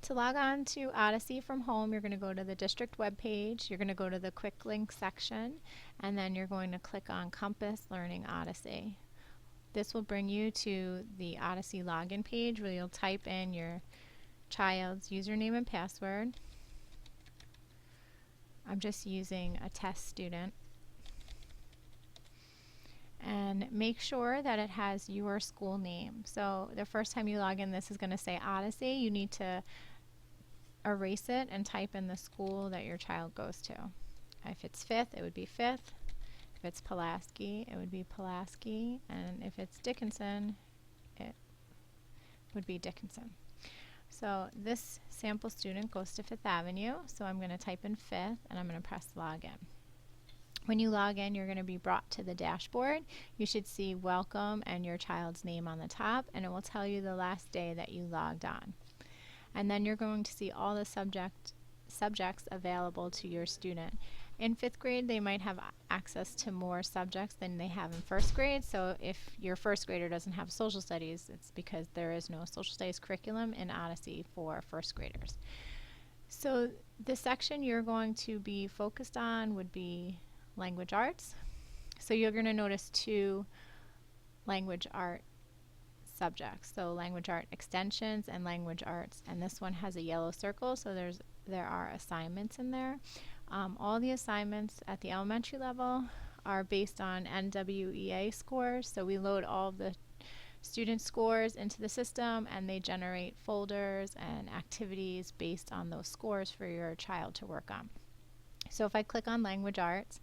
To log on to Odyssey from home, you're going to go to the district webpage, you're going to go to the quick link section, and then you're going to click on Compass Learning Odyssey. This will bring you to the Odyssey login page where you'll type in your child's username and password. I'm just using a test student. And make sure that it has your school name. So the first time you log in, this is going to say Odyssey. You need to erase it and type in the school that your child goes to. If it's Fifth, it would be Fifth. If it's Pulaski, it would be Pulaski. And if it's Dickinson, it would be Dickinson. So this sample student goes to Fifth Avenue, so I'm going to type in Fifth and I'm going to press Login. When you log in, you're going to be brought to the dashboard. You should see Welcome and your child's name on the top, and it will tell you the last day that you logged on. And then you're going to see all the subjects available to your student. In 5th grade, they might have access to more subjects than they have in 1st grade. So if your 1st grader doesn't have social studies, it's because there is no social studies curriculum in Odyssey for 1st graders. So the section you're going to be focused on would be language arts. So you're going to notice 2 language art subjects. So language art extensions and language arts. And this one has a yellow circle, so there are assignments in there. All the assignments at the elementary level are based on NWEA scores. So we load all of the student scores into the system and they generate folders and activities based on those scores for your child to work on. So if I click on language arts,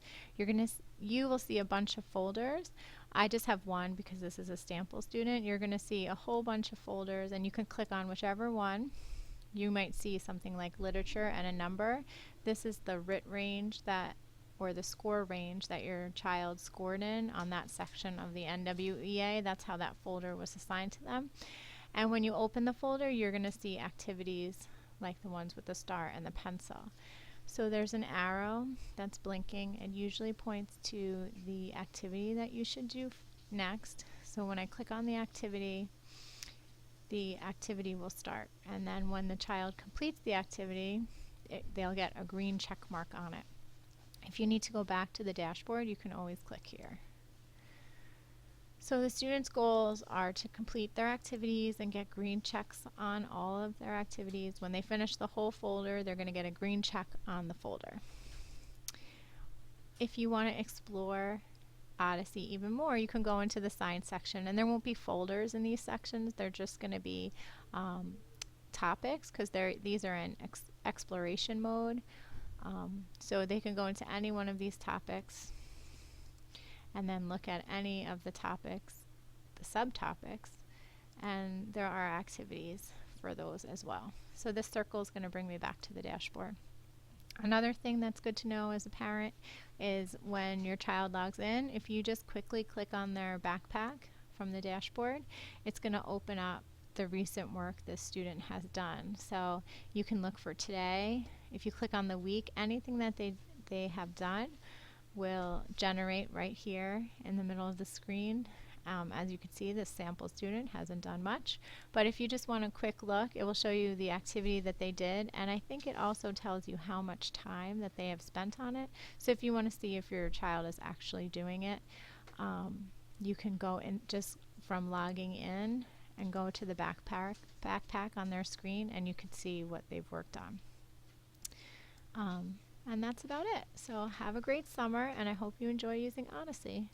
you will see a bunch of folders. I just have one because this is a sample student. You're going to see a whole bunch of folders and you can click on whichever one. You might see something like literature and a number. This is the RIT range or the score range that your child scored in on that section of the NWEA. That's how that folder was assigned to them. And when you open the folder, you're going to see activities like the ones with the star and the pencil. So there's an arrow that's blinking. It usually points to the activity that you should do next. So when I click on the activity will start. And then when the child completes the activity, they'll get a green check mark on it. If you need to go back to the dashboard, you can always click here. So the students' goals are to complete their activities and get green checks on all of their activities. When they finish the whole folder, they're going to get a green check on the folder. If you want to explore Odyssey even more, you can go into the science section, and there won't be folders in these sections. They're just going to be topics because these are in exploration mode. So they can go into any one of these topics and then look at any of the topics, the subtopics, and there are activities for those as well. So this circle is going to bring me back to the dashboard. Another thing that's good to know as a parent is when your child logs in, if you just quickly click on their backpack from the dashboard, it's going to open up the recent work this student has done. So you can look for today. If you click on the week, anything that they have done will generate right here in the middle of the screen. As you can see, this sample student hasn't done much, but if you just want a quick look, it will show you the activity that they did, and I think it also tells you how much time that they have spent on it. So if you want to see if your child is actually doing it, you can go in just from logging in and go to the backpack on their screen, and you can see what they've worked on. And that's about it. So have a great summer, and I hope you enjoy using Odyssey.